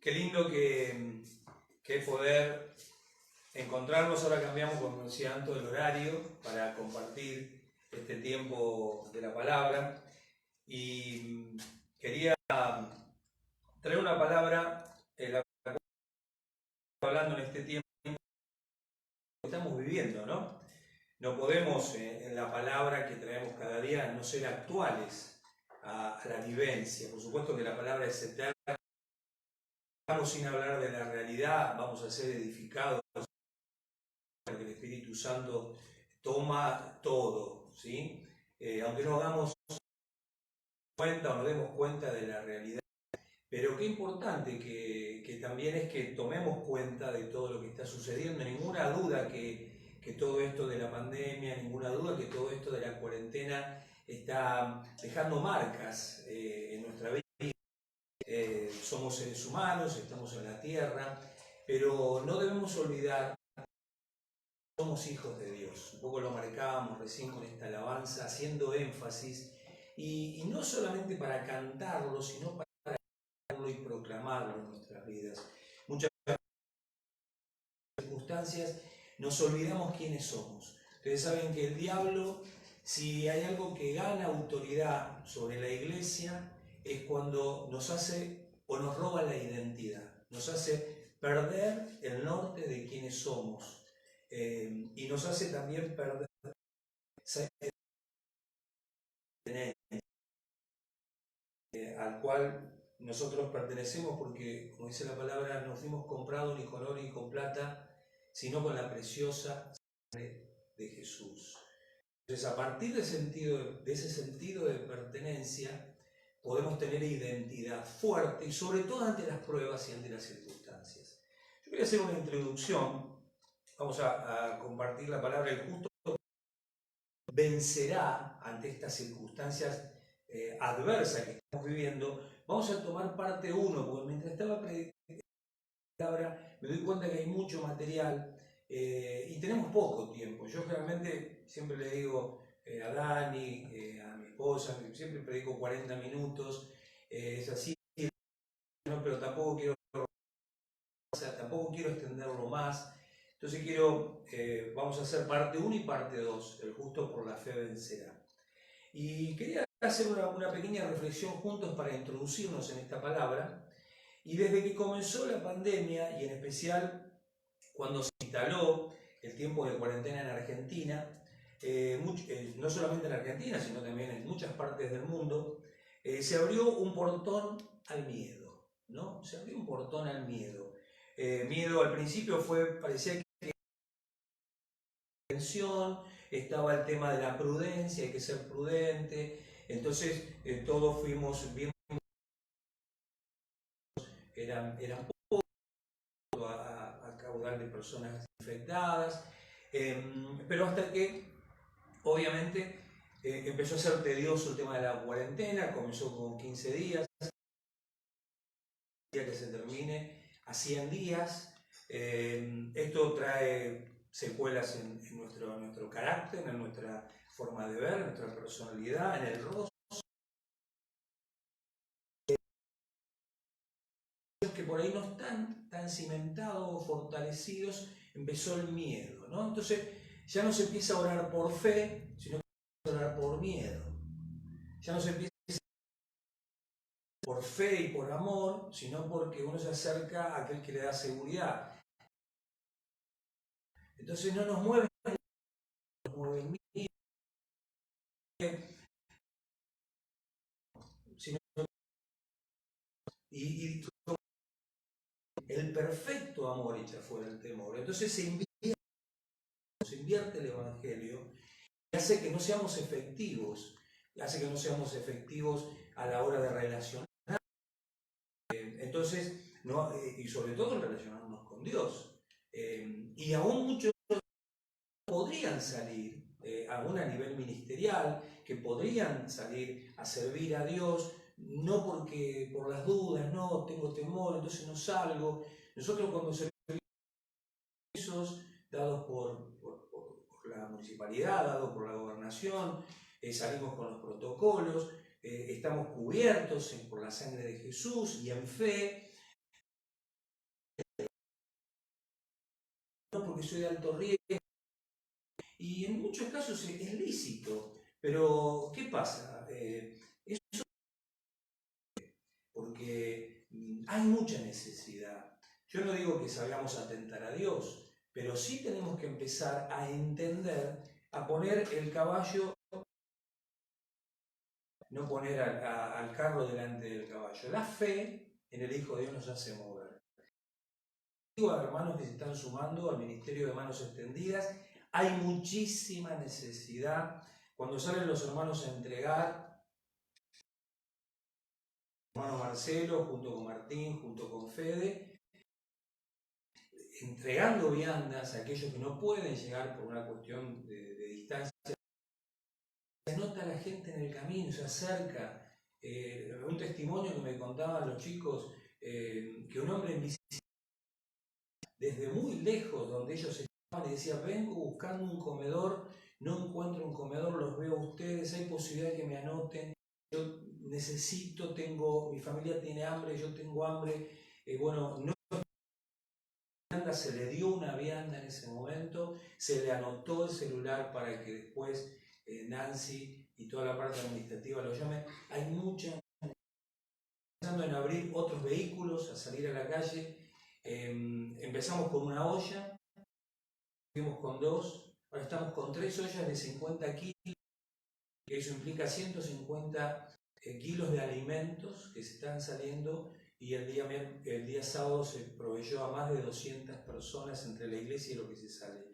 Qué lindo que poder encontrarnos. Ahora cambiamos, como decía Anto, el horario para compartir este tiempo de la palabra. Y quería traer una palabra, la que hablando en este tiempo que estamos viviendo, ¿no? No podemos, en la palabra que traemos cada día, no ser actuales a la vivencia. Por supuesto que la palabra es eterna. Estamos sin hablar de la realidad, vamos a ser edificados porque el Espíritu Santo toma todo, ¿sí? Aunque no damos cuenta o no demos cuenta de la realidad. Pero qué importante que también es que tomemos cuenta de todo lo que está sucediendo. Ninguna duda que todo esto de la pandemia, ninguna duda que todo esto de la cuarentena está dejando marcas en nuestra vida. Somos seres humanos, estamos en la tierra, pero no debemos olvidar que somos hijos de Dios. Un poco lo marcábamos recién con esta alabanza, haciendo énfasis, y no solamente para cantarlo, sino para y proclamarlo en nuestras vidas. Muchas circunstancias nos olvidamos quiénes somos. Ustedes saben que el diablo, si hay algo que gana autoridad sobre la iglesia, es cuando nos hace o nos roba la identidad, nos hace perder el norte de quiénes somos, y nos hace también perder al cual nosotros pertenecemos, porque, como dice la palabra, no fuimos comprados ni con oro ni con plata, sino con la preciosa sangre de Jesús. Entonces, a partir de ese sentido de pertenencia, podemos tener identidad fuerte, y sobre todo ante las pruebas y ante las circunstancias. Yo quería hacer una introducción. Vamos a compartir la palabra. El justo vencerá ante estas circunstancias adversas que estamos viviendo. Vamos a tomar parte 1, porque mientras estaba predicando la palabra me doy cuenta que hay mucho material y tenemos poco tiempo. Yo generalmente siempre le digo a Dani, a mi esposa, siempre predico 40 minutos, es así, ¿no? Pero tampoco quiero extenderlo más. Entonces vamos a hacer parte 1 y parte 2, el justo por la fe vencerá. Y quería hacer una pequeña reflexión juntos para introducirnos en esta palabra. Y desde que comenzó la pandemia, y en especial cuando se instaló el tiempo de cuarentena en Argentina, no solamente en Argentina, sino también en muchas partes del mundo, se abrió un portón al miedo, ¿no? Se abrió un portón al miedo. Miedo al principio parecía que tensión, estaba el tema de la prudencia, hay que ser prudente. Entonces todos fuimos bien, eran pocos a caudal de personas infectadas, pero hasta que obviamente empezó a ser tedioso el tema de la cuarentena. Comenzó con 15 días, que se termine a 100 días. Esto trae secuelas en nuestro carácter, en nuestra forma de ver, en nuestra personalidad, en el rostro. Que por ahí no están tan cimentados o fortalecidos, empezó el miedo, ¿no? Entonces ya no se empieza a orar por fe, sino que se empieza a orar por miedo. Ya no se empieza por fe y por amor, sino porque uno se acerca a aquel que le da seguridad. Entonces no nos mueve el miedo, sino y el perfecto amor echa fuera el temor. Entonces se invierte el Evangelio y hace que no seamos efectivos, a la hora de relacionar. Entonces, no, y sobre todo en relacionarnos con Dios. Y aún muchos podrían salir, aún a nivel ministerial, que podrían salir a servir a Dios, no porque por las dudas, no, tengo temor, entonces no salgo. Nosotros cuando servimos dados por la municipalidad, dados por la gobernación, salimos con los protocolos, estamos cubiertos por la sangre de Jesús y en fe. porque soy de alto riesgo. Y en muchos casos es lícito, pero ¿qué pasa? Eso porque hay mucha necesidad. Yo no digo que salgamos a tentar a Dios, pero sí tenemos que empezar a entender, a poner el caballo, no poner al carro delante del caballo. La fe en el Hijo de Dios nos hace mover. Digo a hermanos que se están sumando al Ministerio de Manos Extendidas, hay muchísima necesidad. Cuando salen los hermanos a entregar, el hermano Marcelo, junto con Martín, junto con Fede, entregando viandas a aquellos que no pueden llegar por una cuestión de distancia, se nota la gente en el camino, se acerca. Un testimonio que me contaban los chicos, que un hombre en bicicleta, desde muy lejos, donde ellos estaban, le decía: vengo buscando un comedor, no encuentro un comedor, los veo a ustedes, hay posibilidad de que me anoten, yo necesito, mi familia tiene hambre, yo tengo hambre. Bueno, no, se le dio una vianda en ese momento, se le anotó el celular para que después Nancy y toda la parte administrativa lo llame. Hay mucha, pensando en abrir otros vehículos, a salir a la calle. Empezamos con una olla, fuimos con 2, ahora estamos con 3 ollas de 50 kilos, que eso implica 150 kilos de alimentos que se están saliendo, y el día sábado se proveyó a más de 200 personas entre la iglesia y lo que se sale.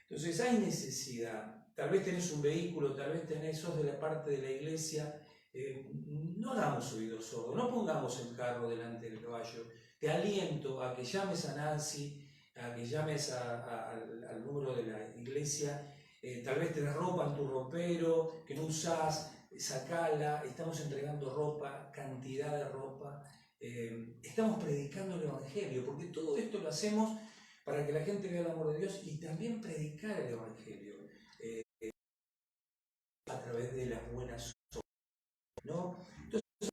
Entonces hay necesidad. Tal vez tenés un vehículo, tal vez sos de la parte de la iglesia. No damos oídos sordos, no pongamos el carro delante del caballo. Te aliento a que llames a Nancy, a que llames al número de la iglesia. Tal vez tenés ropa en tu ropero que no usás, sacala. Estamos entregando ropa, cantidad de ropa. Estamos predicando el Evangelio, porque todo esto lo hacemos para que la gente vea el amor de Dios y también predicar el Evangelio a través de las buenas obras, ¿no? Entonces,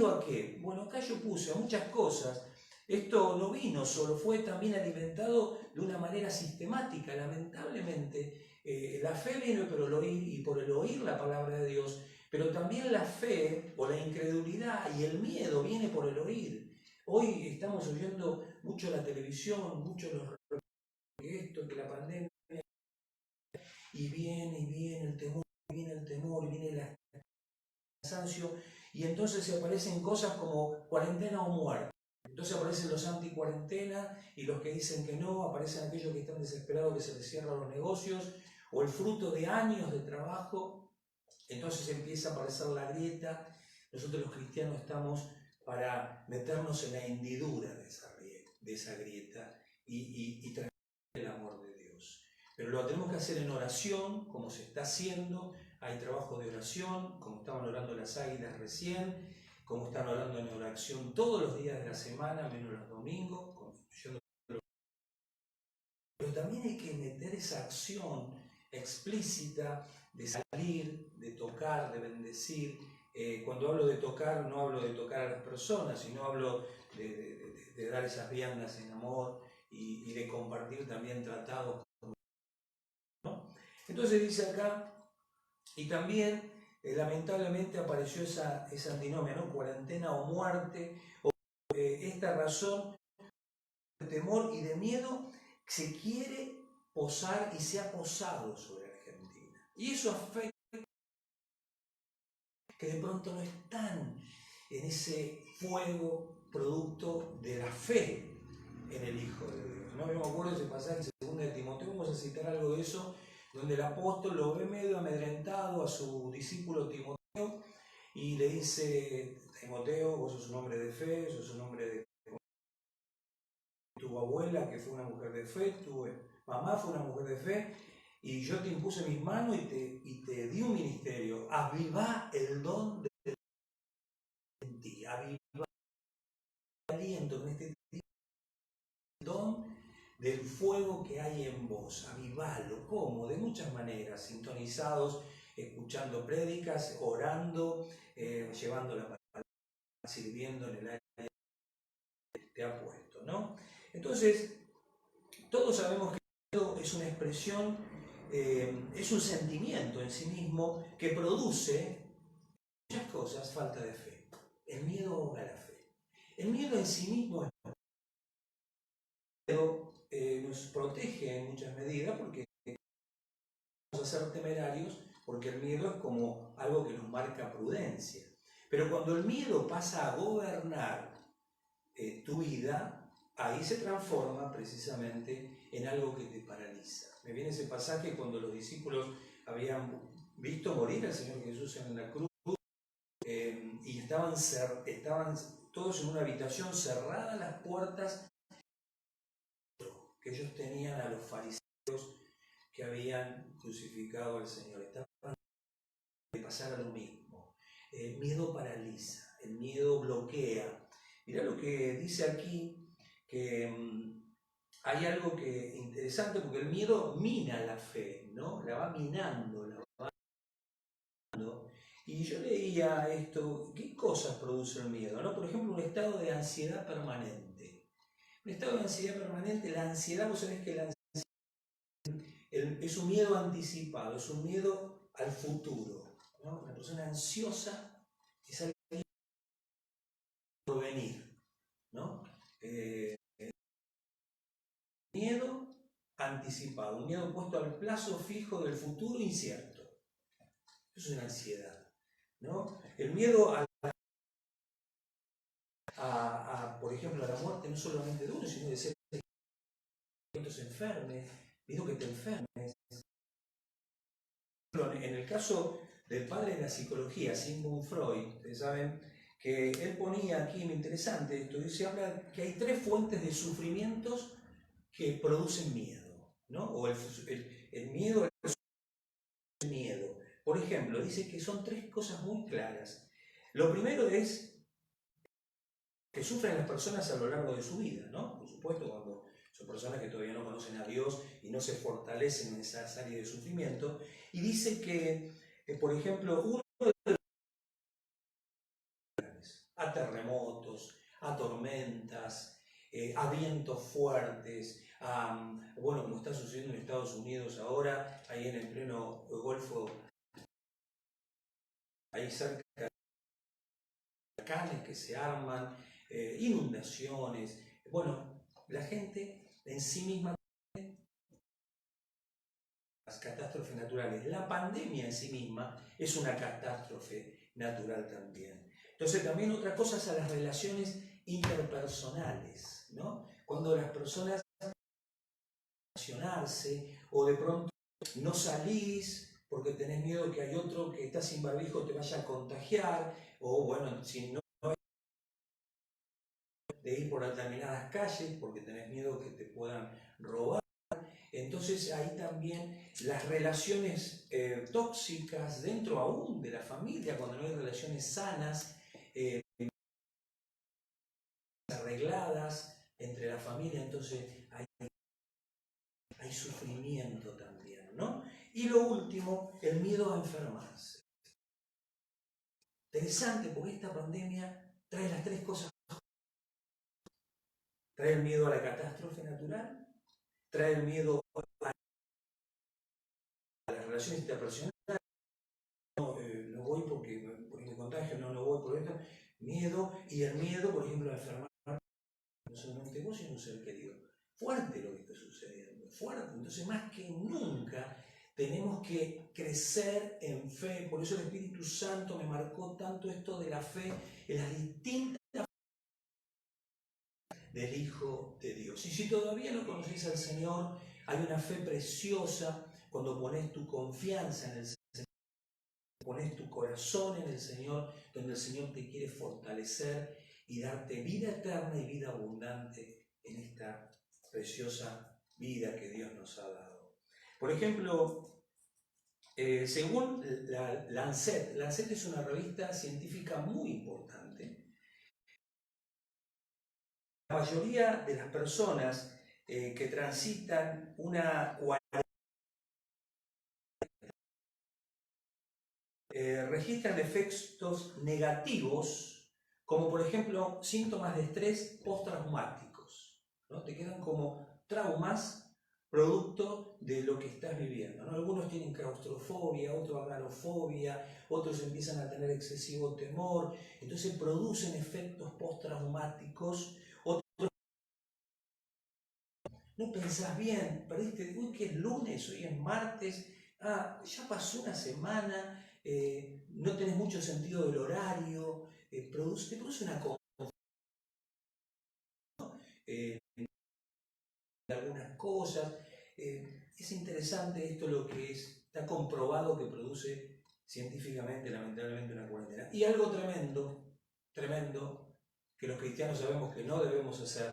¿a qué? Bueno, acá yo puse a muchas cosas. Esto no vino solo, fue también alimentado de una manera sistemática. Lamentablemente, la fe viene por el oír, y por el oír la palabra de Dios, pero también la fe o la incredulidad y el miedo viene por el oír. Hoy estamos oyendo mucho la televisión, mucho los que la pandemia, y viene el temor, viene el cansancio, y entonces se aparecen cosas como cuarentena o muerte. Entonces aparecen los anti-cuarentena y los que dicen que no, aparecen aquellos que están desesperados que se les cierran los negocios, o el fruto de años de trabajo. Entonces empieza a aparecer la grieta. Nosotros los cristianos estamos para meternos en la hendidura de esa grieta y traer el amor de Dios. Pero lo tenemos que hacer en oración, como se está haciendo. Hay trabajo de oración, como estaban orando las águilas recién, como están orando en oración todos los días de la semana, menos los domingos, pero también hay que meter esa acción explícita de salir, de tocar, de bendecir. Cuando hablo de tocar, no hablo de tocar a las personas, sino hablo de dar esas viandas en amor y de compartir también tratados, ¿no? Entonces dice acá, y también lamentablemente apareció esa antinomia, ¿no? Cuarentena o muerte, o esta razón de temor y de miedo se quiere posar y se ha posado sobre Argentina. Y eso afecta que de pronto no están en ese fuego producto de la fe en el Hijo de Dios, ¿no? Yo me acuerdo de ese pasaje en 2 de Timoteo, vamos a citar algo de eso, donde el apóstol lo ve medio amedrentado a su discípulo Timoteo y le dice: Timoteo, vos sos un hombre de fe, sos un hombre de... Tu abuela, que fue una mujer de fe, tu mamá fue una mujer de fe, y yo te impuse mis manos y te di un ministerio. Avivá el don en ti, avivá el aliento en este don del fuego que hay en vos. Avivalo. ¿Cómo? De muchas maneras, sintonizados, escuchando prédicas, orando, llevando la palabra, sirviendo en el área que te ha puesto. esto, ¿no? Entonces, todos sabemos que el miedo es una expresión, es un sentimiento en sí mismo que produce muchas cosas, falta de fe. El miedo ahoga la fe. El miedo en sí mismo es nos protege en muchas medidas porque vamos a ser temerarios, porque el miedo es como algo que nos marca prudencia. Pero cuando el miedo pasa a gobernar tu vida, ahí se transforma precisamente en algo que te paraliza. Me viene ese pasaje cuando los discípulos habían visto morir al Señor Jesús en la cruz y estaban todos en una habitación, cerradas las puertas, que ellos tenían a los fariseos que habían crucificado al Señor. Estaban de pasar a lo mismo. El miedo paraliza, el miedo bloquea. Mirá lo que dice aquí, que hay algo que interesante, porque el miedo mina la fe, ¿no? La va minando, la va minando. Y yo leía esto, ¿qué cosas produce el miedo? ¿No? Por ejemplo, un estado de ansiedad permanente. Un estado de ansiedad permanente, la ansiedad, vos sabés que la ansiedad es un miedo anticipado, es un miedo al futuro, ¿no? Una persona ansiosa es algo por venir, ¿no? Miedo anticipado, un miedo puesto al plazo fijo del futuro incierto. Eso es una ansiedad, ¿no? El miedo por ejemplo, a la muerte no solamente de uno, sino de ser que se enferme, miedo que te enfermes. En el caso del padre de la psicología, Sigmund Freud, ustedes saben que él ponía aquí, muy interesante esto, dice, habla que hay 3 fuentes de sufrimientos que producen miedo, ¿no? O el miedo, el miedo. Por ejemplo, dice que son 3 cosas muy claras. Lo primero es que sufren las personas a lo largo de su vida, ¿no? Por supuesto, cuando son personas que todavía no conocen a Dios y no se fortalecen en esa área de sufrimiento. Y dice que, por ejemplo, uno de a terremotos, a tormentas, a vientos fuertes, bueno, como está sucediendo en Estados Unidos ahora, ahí en el pleno Golfo, ahí cerca de huracanes que se arman, inundaciones. Bueno, la gente en sí misma, las catástrofes naturales, la pandemia en sí misma es una catástrofe natural también. Entonces también otra cosa es a las relaciones interpersonales, ¿no? Cuando las personas relacionarse o de pronto no salís porque tenés miedo que hay otro que está sin barbijo te vaya a contagiar, o bueno, si no de ir por determinadas calles porque tenés miedo que te puedan robar. Entonces ahí también las relaciones tóxicas dentro aún de la familia, cuando no hay relaciones sanas, arregladas entre la familia, entonces hay sufrimiento también, ¿no? Y lo último, el miedo a enfermarse. Interesante porque esta pandemia trae las 3 cosas. Trae el miedo a la catástrofe natural, trae el miedo a las relaciones interpersonales, no voy porque me contagio, no voy por esto, miedo, y el miedo, por ejemplo, a enfermar, no solamente vos, sino un ser querido. Fuerte lo que está sucediendo, fuerte. Entonces, más que nunca, tenemos que crecer en fe. Por eso el Espíritu Santo me marcó tanto esto de la fe en las distintas del Hijo de Dios. Y si todavía no conocéis al Señor, hay una fe preciosa cuando pones tu confianza en el Señor, pones tu corazón en el Señor, donde el Señor te quiere fortalecer y darte vida eterna y vida abundante en esta preciosa vida que Dios nos ha dado. Por ejemplo, según la Lancet es una revista científica muy importante. La mayoría de las personas que transitan una cuarentena registran efectos negativos, como por ejemplo síntomas de estrés postraumáticos. ¿no? Te quedan como traumas producto de lo que estás viviendo, ¿no? Algunos tienen claustrofobia, otros agarofobia, otros empiezan a tener excesivo temor, entonces producen efectos postraumáticos. No pensás bien, perdiste, uy, que es lunes, hoy es martes, ya pasó una semana, no tenés mucho sentido del horario, te produce una algunas cosas. Es interesante esto lo que es, está comprobado que produce científicamente, lamentablemente, una cuarentena. Y algo tremendo, tremendo, que los cristianos sabemos que no debemos hacer,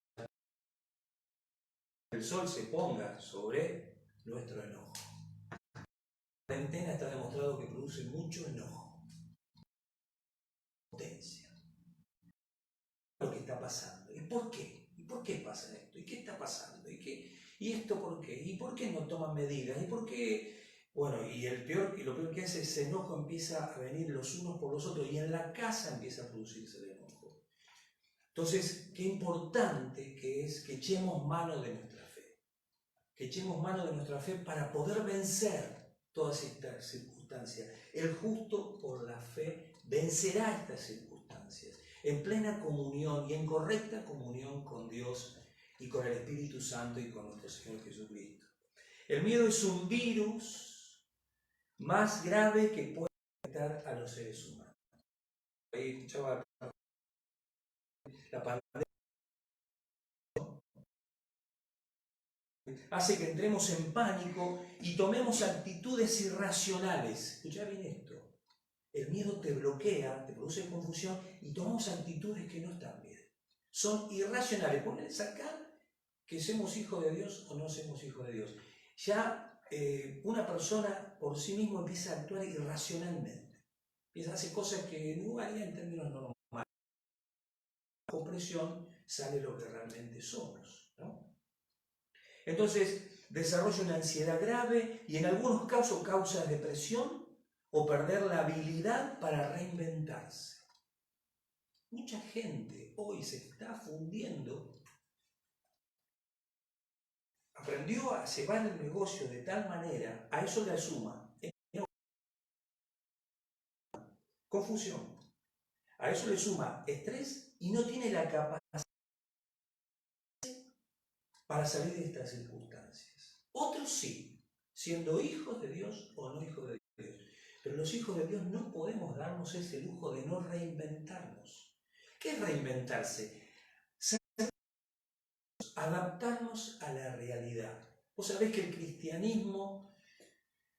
que el sol se ponga sobre nuestro enojo. La cuarentena está demostrado que produce mucho enojo, potencia. Lo que está pasando. ¿Y por qué? ¿Y por qué pasa esto? ¿Y qué está pasando? ¿Y esto por qué? ¿Y por qué no toman medidas? ¿Y por qué? Bueno, y lo peor que hace, ese enojo empieza a venir los unos por los otros y en la casa empieza a producirse el enojo. Entonces, qué importante que es que echemos mano de nuestra fe. Que echemos mano de nuestra fe para poder vencer todas estas circunstancias. El justo por la fe vencerá estas circunstancias en plena comunión y en correcta comunión con Dios y con el Espíritu Santo y con nuestro Señor Jesucristo. El miedo es un virus más grave que puede afectar a los seres humanos. Ahí escuchaba la pandemia. Hace que entremos en pánico y tomemos actitudes irracionales. Escuchá bien esto. El miedo te bloquea, te produce confusión y tomamos actitudes que no están bien. Son irracionales. Ponles acá que somos hijos de Dios o no somos hijos de Dios. Ya una persona por sí misma empieza a actuar irracionalmente. Empieza a hacer cosas que no haría en términos normales. Bajo presión sale lo que realmente somos, ¿no? Entonces desarrolla una ansiedad grave y en algunos casos causa depresión o perder la habilidad para reinventarse. Mucha gente hoy se está fundiendo, aprendió a llevar el negocio de tal manera, a eso le suma confusión, a eso le suma estrés y no tiene la capacidad para salir de estas circunstancias. Otros sí, siendo hijos de Dios o no hijos de Dios. Pero los hijos de Dios no podemos darnos ese lujo de no reinventarnos. ¿Qué es reinventarse? Adaptarnos a la realidad. Vos sabés que el cristianismo,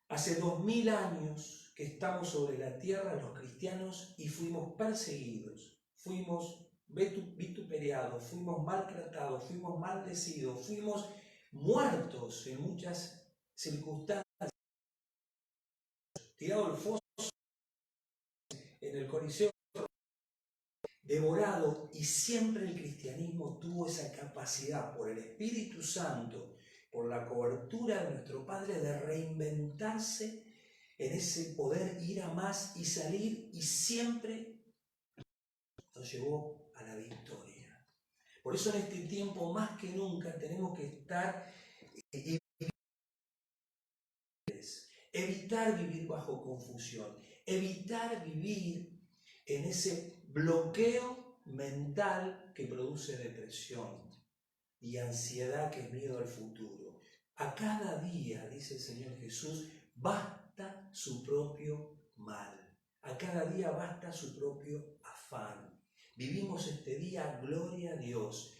hace 2000 años que estamos sobre la tierra los cristianos y fuimos perseguidos, fuimos vituperados, fuimos maltratados, fuimos maldecidos, fuimos muertos en muchas circunstancias, tirados al foso en el Coliseo, devorado, y siempre el cristianismo tuvo esa capacidad por el Espíritu Santo, por la cobertura de nuestro Padre, de reinventarse en ese poder ir a más y salir, y siempre nos llevó a la victoria. Por eso en este tiempo más que nunca tenemos que estar evitar vivir bajo confusión, evitar vivir en ese bloqueo mental que produce depresión y ansiedad, que es miedo al futuro. A cada día, dice el Señor Jesús, basta su propio mal. A cada día basta su propio afán. Vivimos este día, gloria a Dios.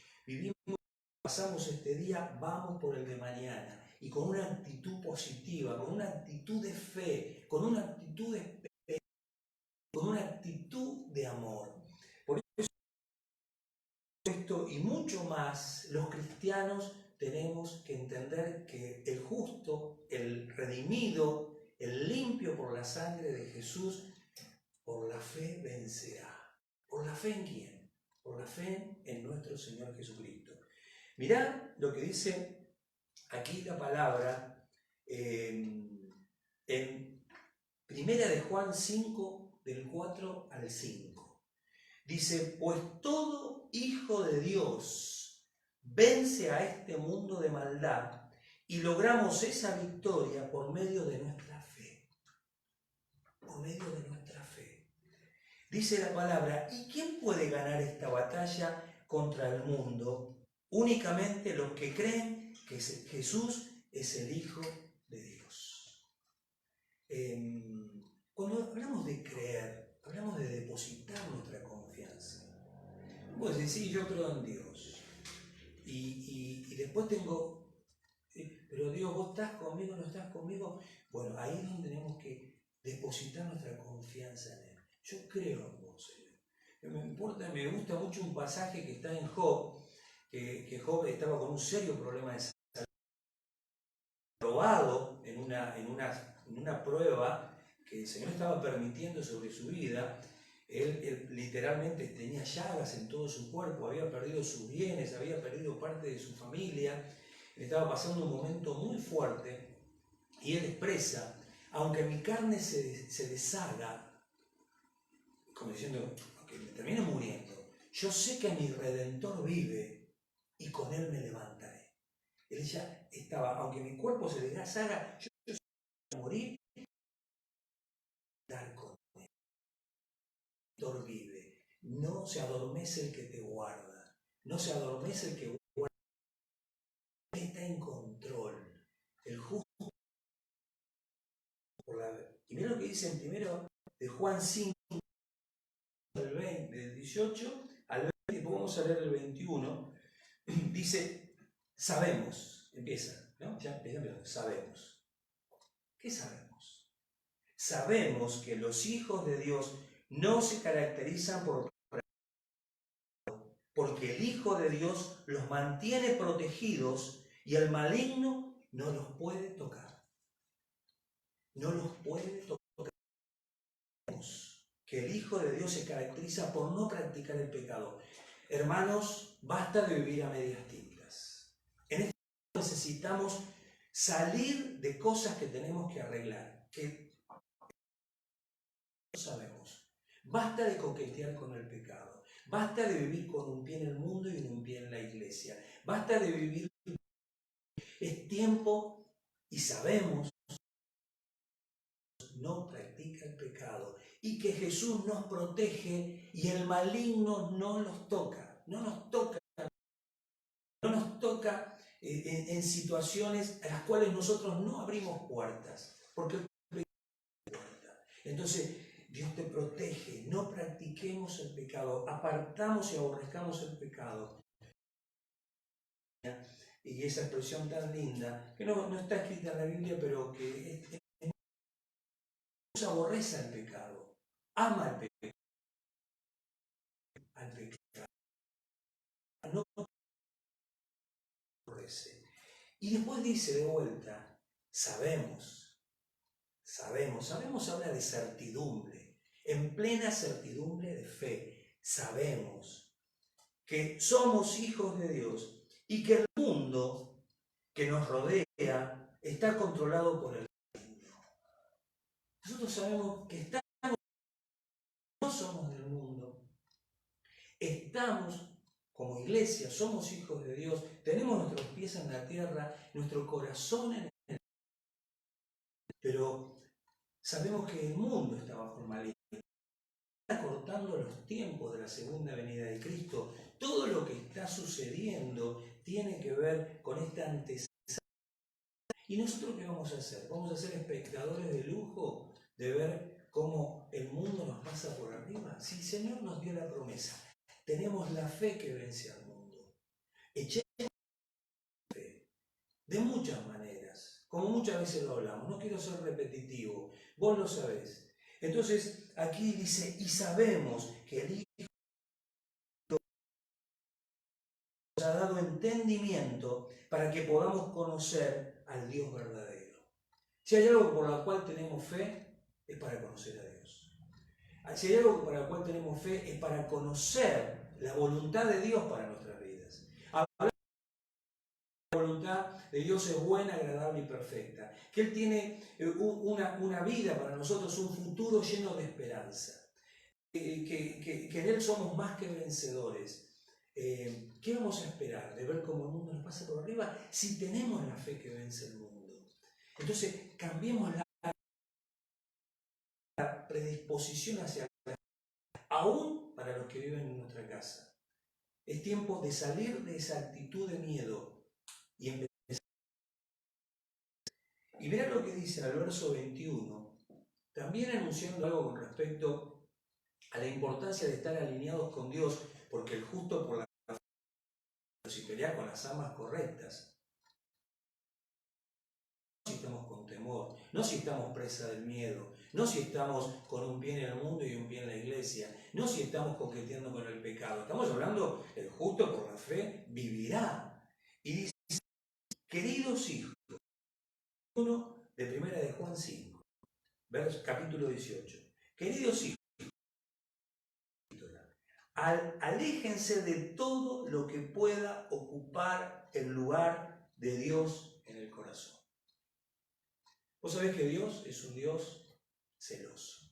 Pasamos este día, vamos por el de mañana. Y con una actitud positiva, con una actitud de fe, con una actitud de esperanza, con una actitud de amor. Por eso esto y mucho más, los cristianos tenemos que entender que el justo, el redimido, el limpio por la sangre de Jesús, por la fe vencerá. ¿Por la fe en quién? Por la fe en nuestro Señor Jesucristo. Mirá lo que dice aquí la palabra en Primera de Juan 5, del 4 al 5. Dice, pues todo hijo de Dios vence a este mundo de maldad y logramos esa victoria por medio de nuestra fe. Por medio de nuestra fe. Dice la palabra, ¿y quién puede ganar esta batalla contra el mundo? Únicamente los que creen que Jesús es el Hijo de Dios. Cuando hablamos de creer, hablamos de depositar nuestra confianza. Vos decís, sí, yo creo en Dios. Y después tengo, pero Dios, ¿vos estás conmigo, no estás conmigo? Bueno, ahí es donde tenemos que depositar nuestra confianza en Él. Yo creo en vos, Señor. Me gusta mucho un pasaje que está en Job, que Job estaba con un serio problema de salud, probado en una prueba que el Señor estaba permitiendo sobre su vida. Él literalmente tenía llagas en todo su cuerpo, había perdido sus bienes, había perdido parte de su familia, estaba pasando un momento muy fuerte y él expresa, aunque mi carne se deshaga, como diciendo, aunque me termine muriendo, yo sé que mi Redentor vive y con él me levantaré. Él ya estaba, aunque mi cuerpo se deshaga, yo sé que voy a morir y estar con él. El Redentor vive. No se adormece el que te guarda, no se adormece el que guarda. Él está en control. El justo por la... Y mira lo que dice en primero de Juan 5, del 18 al 20, y después vamos a leer el 21. Dice, sabemos, empieza, ¿no? Ya empieza, sabemos. ¿Qué sabemos? Sabemos que los hijos de Dios no se caracterizan porque el Hijo de Dios los mantiene protegidos y el maligno no los puede tocar. No los puede tocar. Que el Hijo de Dios se caracteriza por no practicar el pecado. Hermanos, basta de vivir a medias tintas. En este momento necesitamos salir de cosas que tenemos que arreglar, que no sabemos. Basta de coquetear con el pecado. Basta de vivir con un pie en el mundo y un pie en la iglesia. Basta de vivir. Es tiempo y sabemos no practica el pecado y que Jesús nos protege y el maligno no los toca, no nos toca en situaciones a las cuales nosotros no abrimos puertas, porque el pecado es puerta. Entonces Dios te protege, no practiquemos el pecado, apartamos y aborrezcamos el pecado. Y esa expresión tan linda, que no está escrita en la Biblia, pero que aborrece al pecado, ama al pecado, no aborrece. Y después dice de vuelta, sabemos habla de certidumbre, en plena certidumbre de fe, sabemos que somos hijos de Dios y que el mundo que nos rodea está controlado por el maligno. Nosotros sabemos que no somos del mundo, estamos como iglesia, somos hijos de Dios, tenemos nuestros pies en la tierra, nuestro corazón en el... Pero sabemos que el mundo está bajo el maligno. Está cortando los tiempos de la segunda venida de Cristo. Todo lo que está sucediendo tiene que ver con esta antesala. ¿Y nosotros qué vamos a hacer? ¿Vamos a ser espectadores de lujo de ver cómo el mundo nos pasa por arriba? Si el Señor nos dio la promesa, tenemos la fe que vence al mundo. Echemos fe de muchas maneras, como muchas veces lo hablamos. No quiero ser repetitivo, vos lo sabés. Entonces aquí dice, y sabemos que el Hijo nos ha dado entendimiento para que podamos conocer al Dios verdadero. Si hay algo por la cual tenemos fe, es para conocer a Dios. Si hay algo para la cual tenemos fe, es para conocer la voluntad de Dios para nuestras vidas. Hablar de la voluntad de Dios es buena, agradable y perfecta. Que Él tiene una vida para nosotros, un futuro lleno de esperanza. Que en Él somos más que vencedores. ¿Qué vamos a esperar de ver cómo el mundo nos pasa por arriba si tenemos la fe que vence el mundo? Entonces, cambiemos la predisposición hacia la fe, aún para los que viven en nuestra casa. Es tiempo de salir de esa actitud de miedo y empezar. Y mirá lo que dice al verso 21, también anunciando algo con respecto a la importancia de estar alineados con Dios, porque el justo por la fe, si pelea con las armas correctas, no si estamos con temor, no si estamos presa del miedo, no si estamos con un pie en el mundo y un pie en la iglesia, no si estamos coqueteando con el pecado. Estamos hablando, el justo por la fe vivirá. Y dice, queridos hijos, 1 de Primera de Juan 5, capítulo 18. Queridos hijos, aléjense de todo lo que pueda ocupar el lugar de Dios en el corazón. Vos sabés que Dios es un Dios celoso.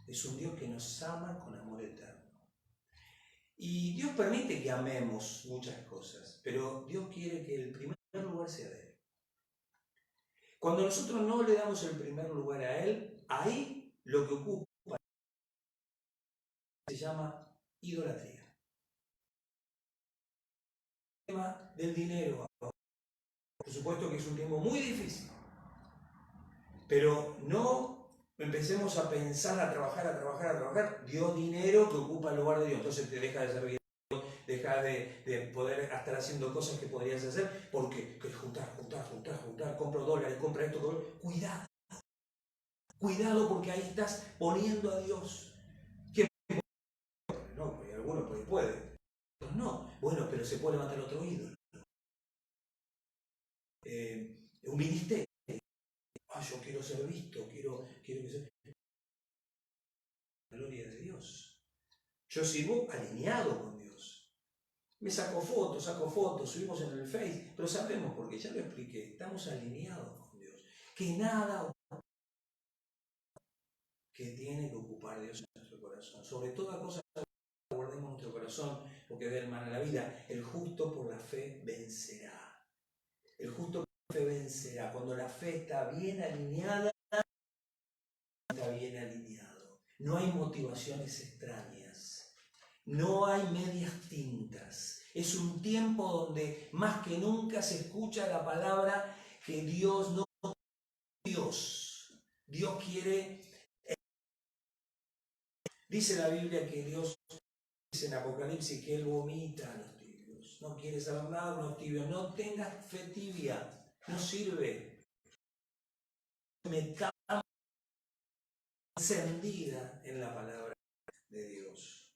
Es un Dios que nos ama con amor eterno. Y Dios permite que amemos muchas cosas, pero Dios quiere que el primer lugar sea de Él. Cuando nosotros no le damos el primer lugar a Él, ahí lo que ocupa se llama idolatría. El tema del dinero, por supuesto que es un tiempo muy difícil, pero no empecemos a pensar, a trabajar, Dios dinero que ocupa el lugar de Dios, entonces te deja de servir, deja de poder estar haciendo cosas que podrías hacer, porque juntar, compro dólares, compra esto, cuidado porque ahí estás poniendo a Dios. No, porque alguno puede, otros no. Bueno, pero se puede levantar otro ídolo. Un ministerio. Yo quiero ser visto, quiero que sea la gloria de Dios. Yo sirvo alineado con Dios. Me saco fotos, subimos en el Face, pero sabemos, porque ya lo expliqué, estamos alineados con Dios. Que nada que tiene que ocupar Dios en nuestro corazón. Sobre toda cosa guardemos nuestro corazón, porque de hermana la vida. El justo por la fe vencerá. El justo por la fe vencerá. Cuando la fe está bien alineada, está bien alineado. No hay motivaciones extrañas. No hay medias tintas. Es un tiempo donde más que nunca se escucha la palabra que Dios no es Dios. Dios quiere. Dice la Biblia que Dios dice en Apocalipsis que Él vomita a los tibios. No quiere saber nada con los tibios. No tengas fe tibia. No sirve. Metamos encendida en la palabra de Dios.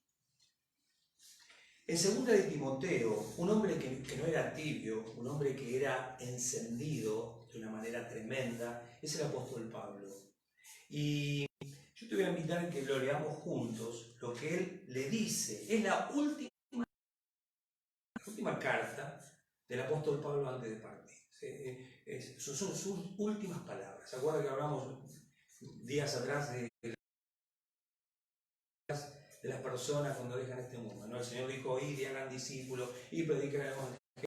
En 2 de Timoteo, un hombre que no era tibio, un hombre que era encendido de una manera tremenda, es el apóstol Pablo. Y yo te voy a invitar a que lo leamos juntos, lo que él le dice. Es la última carta del apóstol Pablo antes de partir. Son sus últimas palabras. ¿Se acuerdan que hablamos días atrás de las personas cuando dejan este mundo, ¿no? El Señor dijo, id y hagan discípulos y prediquen el evangelio a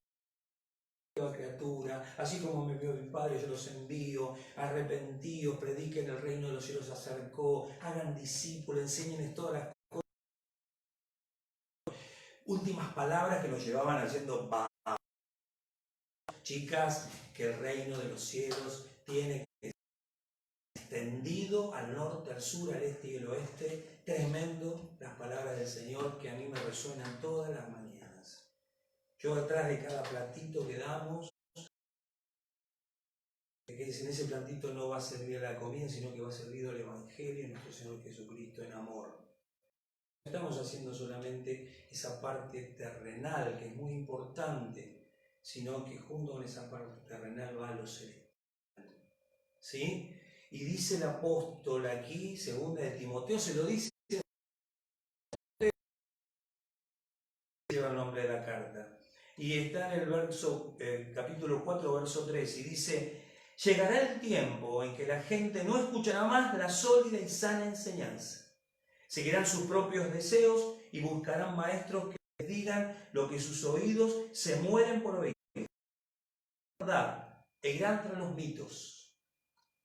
toda criatura, así como me envió mi Padre, yo los envío, arrepentíos, prediquen el reino de los cielos se acercó, hagan discípulos, enséñenles todas las cosas. Últimas palabras que nos llevaban haciendo chicas, que el reino de los cielos tiene que ser extendido al norte, al sur, al este y al oeste. Tremendo las palabras del Señor que a mí me resuenan todas las mañanas. Yo detrás de cada platito que damos, que en ese platito no va a servir la comida, sino que va a servir el Evangelio de nuestro Señor Jesucristo en amor. No estamos haciendo solamente esa parte terrenal, que es muy importante, sino que junto con esa parte terrenal va a lo celestial. ¿Sí? Y dice el apóstol aquí, 2 de Timoteo, se lo dice, lleva el nombre de la carta. Y está en el capítulo 4, verso 3, y dice, llegará el tiempo en que la gente no escuchará más la sólida y sana enseñanza. Seguirán sus propios deseos y buscarán maestros que digan lo que sus oídos se mueren por oír. La verdad, e irán tras los mitos.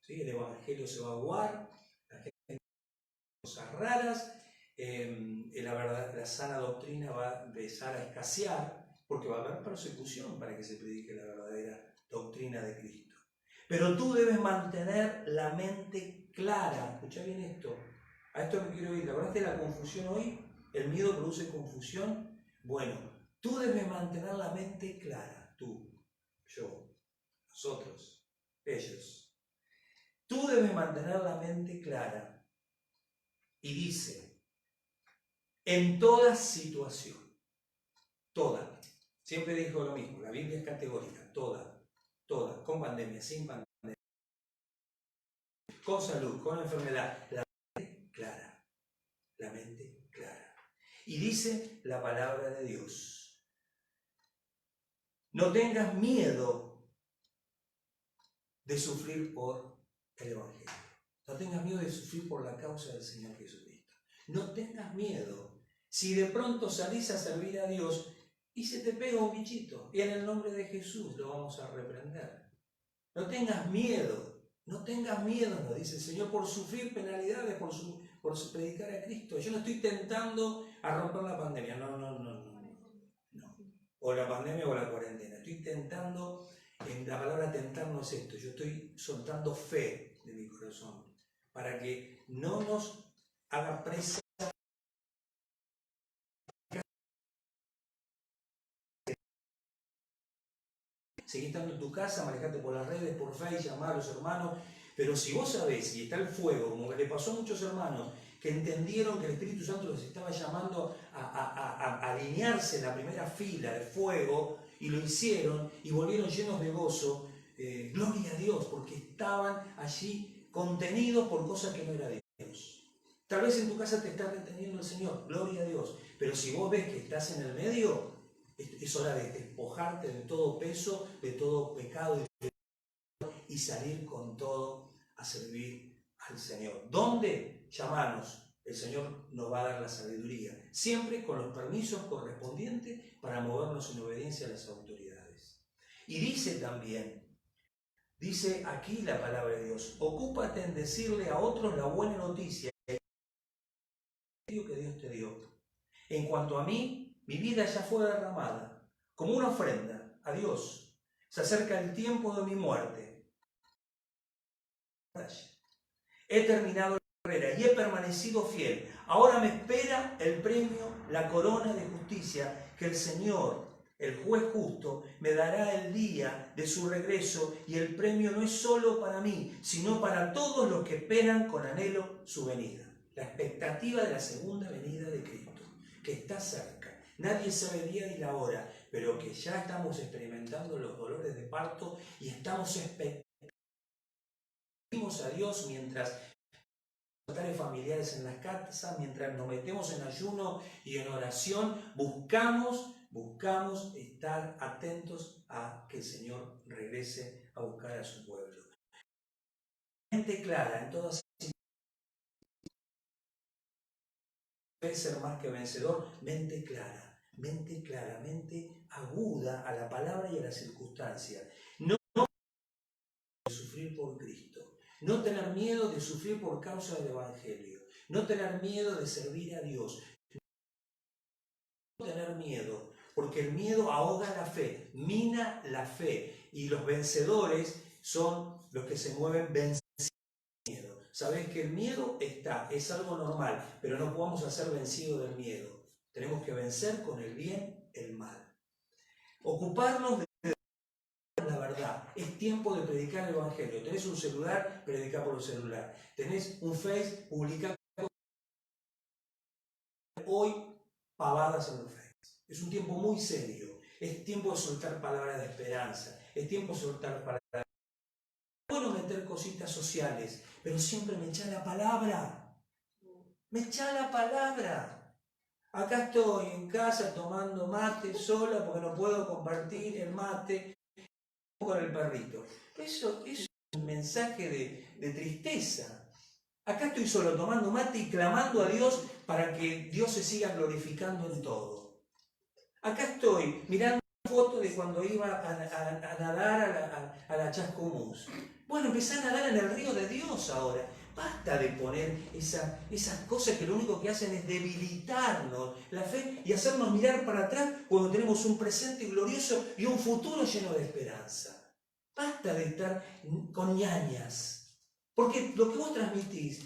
¿Sí? El evangelio se va a aguar, la gente dice cosas raras, la sana doctrina va a empezar a escasear, porque va a haber persecución para que se predique la verdadera doctrina de Cristo. Pero tú debes mantener la mente clara. Escucha bien esto. A esto me quiero ir. ¿Te acordaste de la confusión hoy? ¿El miedo produce confusión? Bueno, tú debes mantener la mente clara. Tú, yo, nosotros, ellos. Tú debes mantener la mente clara. Y dice, en toda situación, toda. Siempre dijo lo mismo. La Biblia es categórica. Toda, toda. Con pandemia, sin pandemia. Con salud, con enfermedad. La mente clara. La mente clara. Y dice la palabra de Dios. No tengas miedo de sufrir por el Evangelio. No tengas miedo de sufrir por la causa del Señor Jesucristo. No tengas miedo. Si de pronto salís a servir a Dios y se te pega un bichito, y en el nombre de Jesús lo vamos a reprender. No tengas miedo. No tengas miedo, nos dice el Señor, por sufrir penalidades, por predicar a Cristo. Yo no estoy tentando a romper la pandemia. No. O la pandemia o la cuarentena. Estoy tentando, la palabra tentar no es esto. Yo estoy soltando fe de mi corazón para que no nos haga presa. Seguí estando en tu casa, manejate por las redes, por Facebook, llamar a los hermanos. Pero si vos sabés, y está el fuego, como le pasó a muchos hermanos, que entendieron que el Espíritu Santo los estaba llamando a alinearse en la primera fila de fuego, y lo hicieron, y volvieron llenos de gozo, gloria a Dios, porque estaban allí contenidos por cosas que no era de Dios. Tal vez en tu casa te está reteniendo el Señor, gloria a Dios, pero si vos ves que estás en el medio, es hora de despojarte de todo peso, de todo pecado y salir con todo a servir al Señor. ¿Dónde? Llamanos. El Señor nos va a dar la sabiduría, siempre con los permisos correspondientes para movernos en obediencia a las autoridades. Y dice también, dice aquí la palabra de Dios, ocúpate en decirle a otros la buena noticia que Dios te dio. En cuanto a mí, mi vida ya fue derramada como una ofrenda a Dios. Se acerca el tiempo de mi muerte. He terminado la carrera y he permanecido fiel. Ahora me espera el premio, la corona de justicia que el Señor, el juez justo, me dará el día de su regreso, y el premio no es solo para mí, sino para todos los que esperan con anhelo su venida. La expectativa de la segunda venida de Cristo, que está cerca. Nadie sabe el día y la hora, pero que ya estamos experimentando los dolores de parto y estamos expectando a Dios mientras altares familiares en las casas, mientras nos metemos en ayuno y en oración, buscamos estar atentos a que el Señor regrese a buscar a su pueblo. Mente clara en todas debe ser más que vencedor, mente clara, mente aguda a la palabra y a la circunstancia. No de sufrir por Cristo, no tener miedo de sufrir por causa del Evangelio, no tener miedo de servir a Dios, no tener miedo, porque el miedo ahoga la fe, mina la fe, y los vencedores son los que se mueven venciendo el miedo. Sabés que el miedo es algo normal, pero no podemos ser vencidos del miedo. Tenemos que vencer con el bien el mal. Ocuparnos de la verdad. Es tiempo de predicar el Evangelio. Tenés un celular, predica por el celular. Tenés un Face, publica hoy pavadas en los Face. Es un tiempo muy serio. Es tiempo de soltar palabras de esperanza. Es tiempo de soltar palabras de... Bueno, meter cositas sociales, pero siempre me echa la palabra. Me echa la palabra. Acá estoy en casa tomando mate sola porque no puedo compartir el mate con el perrito. Eso es un mensaje de tristeza. Acá estoy solo tomando mate y clamando a Dios para que Dios se siga glorificando en todo. Acá estoy mirando una foto de cuando iba a nadar a la Chascomús. Bueno, empecé a nadar en el río de Dios ahora. Basta de poner esas cosas que lo único que hacen es debilitarnos la fe y hacernos mirar para atrás cuando tenemos un presente glorioso y un futuro lleno de esperanza. Basta de estar con ñañas, porque lo que vos transmitís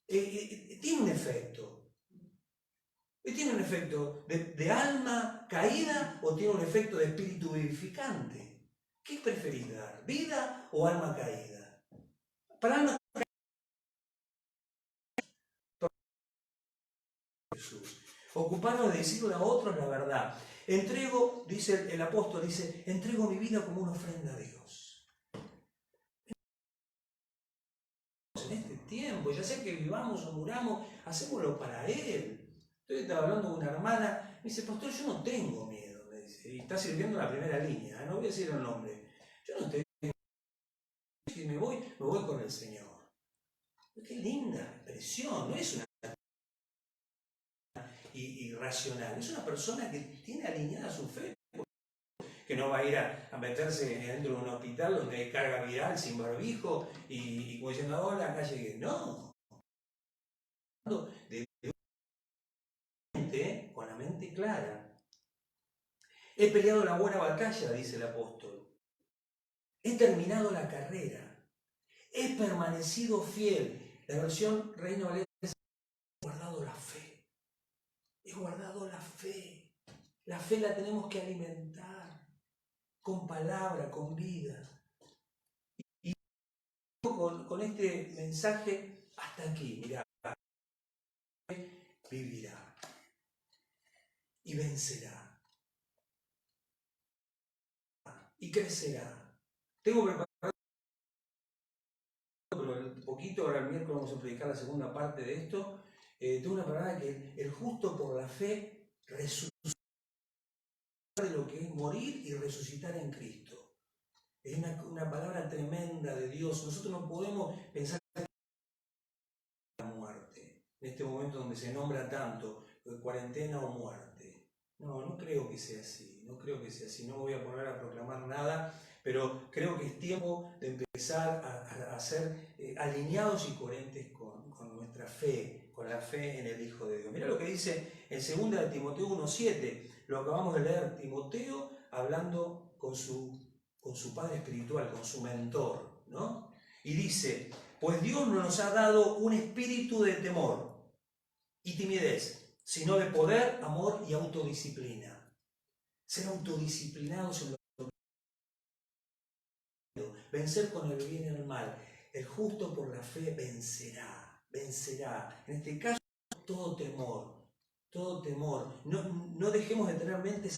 tiene un efecto. ¿Tiene un efecto de alma caída o tiene un efecto de espíritu vivificante? ¿Qué preferís dar? ¿Vida o alma caída? Para alma Jesús. Ocuparnos de decirle a otros la verdad. Entrego, dice el apóstol, dice, entrego mi vida como una ofrenda a Dios. En este tiempo, ya sea que vivamos o muramos, hacémoslo para Él. Yo estaba hablando con una hermana, me dice, pastor, yo no tengo miedo, me dice, y está sirviendo en la primera línea, no voy a decir el nombre. Yo no tengo miedo, si me voy con el Señor. Qué linda expresión, no es una irracional, es una persona que tiene alineada su fe, que no va a ir a meterse dentro de un hospital donde hay carga viral sin barbijo y como diciendo, hola, acá llegué. No, de mente, con la mente clara. He peleado la buena batalla, dice el apóstol. He terminado la carrera. He permanecido fiel. La versión Reina Valera dice, he guardado la fe. He guardado la fe. La fe la tenemos que alimentar con palabra, con vida. Y con este mensaje hasta aquí, mirá, vivirá y vencerá y crecerá. Tengo preparado, pero un poquito, ahora el miércoles vamos a predicar la segunda parte de esto. Tengo una palabra que el justo por la fe resucitará de lo que es morir y resucitar en Cristo. Es una palabra tremenda de Dios. Nosotros no podemos pensar en la muerte, en este momento donde se nombra tanto, cuarentena o muerte. No creo que sea así, no creo que sea así. No me voy a poner a proclamar nada, pero creo que es tiempo de empezar a ser alineados y coherentes con nuestra fe, con la fe en el Hijo de Dios. Mirá lo que dice en 2 de Timoteo 1:7, lo acabamos de leer, Timoteo hablando con su padre espiritual, con su mentor, ¿no? Y dice, pues Dios no nos ha dado un espíritu de temor y timidez, sino de poder, amor y autodisciplina. Ser autodisciplinados en lo que vencer con el bien y el mal. El justo por la fe vencerá. En este caso, todo temor. No dejemos de tener mentes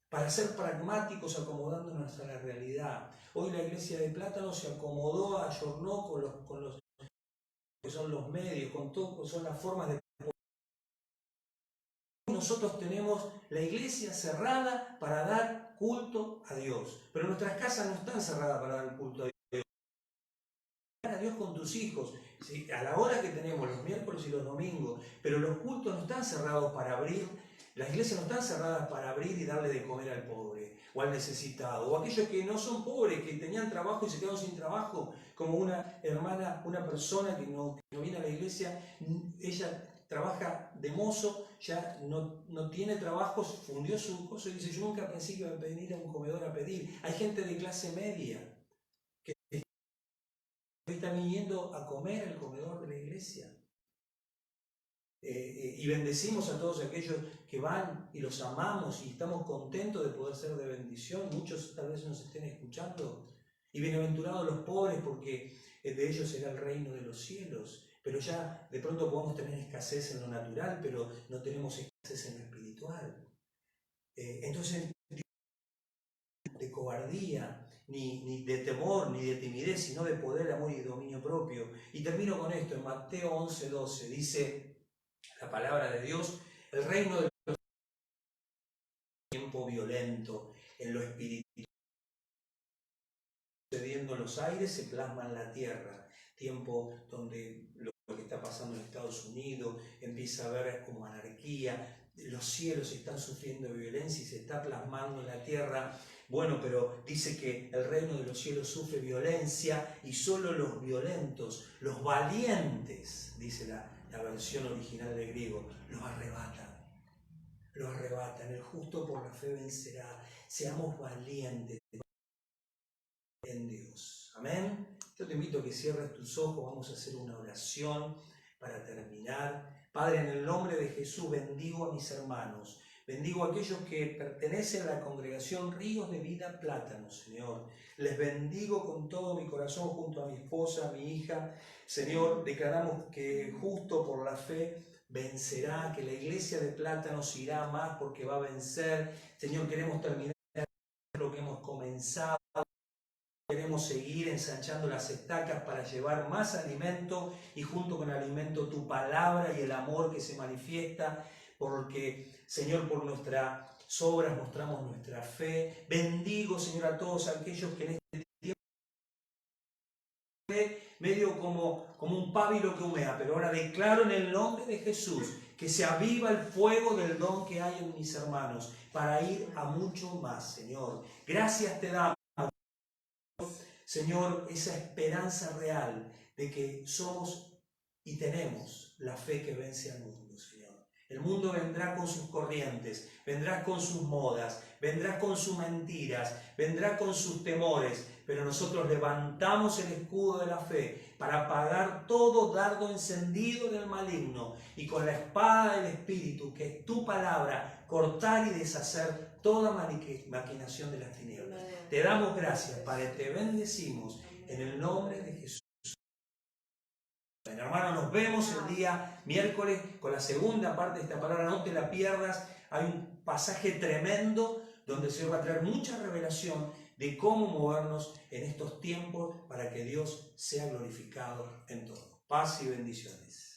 para ser pragmáticos acomodándonos a la realidad. Hoy la iglesia de Plátano se acomodó, ayornó con los que son los medios, con todo, son las formas de... Nosotros tenemos la iglesia cerrada para dar culto a Dios, pero nuestras casas no están cerradas para dar culto a Dios. A Dios con tus hijos, ¿sí? A la hora que tenemos los miércoles y los domingos, pero los cultos no están cerrados para abrir, las iglesias no están cerradas para abrir y darle de comer al pobre o al necesitado, o aquellos que no son pobres, que tenían trabajo y se quedaron sin trabajo, como una hermana, una persona que no viene a la iglesia, ella trabaja de mozo, ya no tiene trabajo, fundió su cosa y dice, yo nunca pensé que iba a venir a un comedor a pedir. Hay gente de clase media que está viniendo a comer al comedor de la iglesia. Y bendecimos a todos aquellos que van y los amamos y estamos contentos de poder ser de bendición. Muchos tal vez nos estén escuchando. Y bienaventurados los pobres porque de ellos será el reino de los cielos. Pero ya de pronto podemos tener escasez en lo natural, pero no tenemos escasez en lo espiritual. Entonces, de cobardía, ni de temor, ni de timidez, sino de poder, amor y dominio propio. Y termino con esto, en Mateo 11:12, dice la palabra de Dios, el reino de Dios es un tiempo violento en lo espiritual, sucediendo en los aires, se plasma en la tierra, tiempo donde lo que está pasando en Estados Unidos, empieza a haber como anarquía, los cielos están sufriendo violencia y se está plasmando en la tierra. Bueno, pero dice que el reino de los cielos sufre violencia y solo los violentos, los valientes, dice la versión original del griego, los arrebatan. Los arrebatan. El justo por la fe vencerá. Seamos valientes en Dios. Amén. Yo te invito a que cierres tus ojos. Vamos a hacer una oración para terminar. Padre, en el nombre de Jesús bendigo a mis hermanos. Bendigo a aquellos que pertenecen a la congregación Ríos de Vida Plátano, Señor. Les bendigo con todo mi corazón junto a mi esposa, a mi hija. Señor, declaramos que justo por la fe vencerá, que la iglesia de Plátanos irá más porque va a vencer. Señor, queremos terminar lo que hemos comenzado. Queremos seguir ensanchando las estacas para llevar más alimento y junto con el alimento tu palabra y el amor que se manifiesta, porque, Señor, por nuestras obras mostramos nuestra fe. Bendigo, Señor, a todos aquellos que en este tiempo medio como un pábilo que humea, pero ahora declaro en el nombre de Jesús que se aviva el fuego del don que hay en mis hermanos para ir a mucho más, Señor. Gracias te damos, Señor, esa esperanza real de que somos y tenemos la fe que vence al mundo, Señor. El mundo vendrá con sus corrientes, vendrá con sus modas, vendrá con sus mentiras, vendrá con sus temores, pero nosotros levantamos el escudo de la fe para apagar todo dardo encendido del maligno y con la espada del Espíritu, que es tu palabra, cortar y deshacer toda maquinación de las tinieblas. Te damos gracias, Padre, te bendecimos en el nombre de Jesús. Hermano, nos vemos el día miércoles con la segunda parte de esta palabra, no te la pierdas. Hay un pasaje tremendo donde el Señor va a traer mucha revelación de cómo movernos en estos tiempos para que Dios sea glorificado en todo. Paz y bendiciones.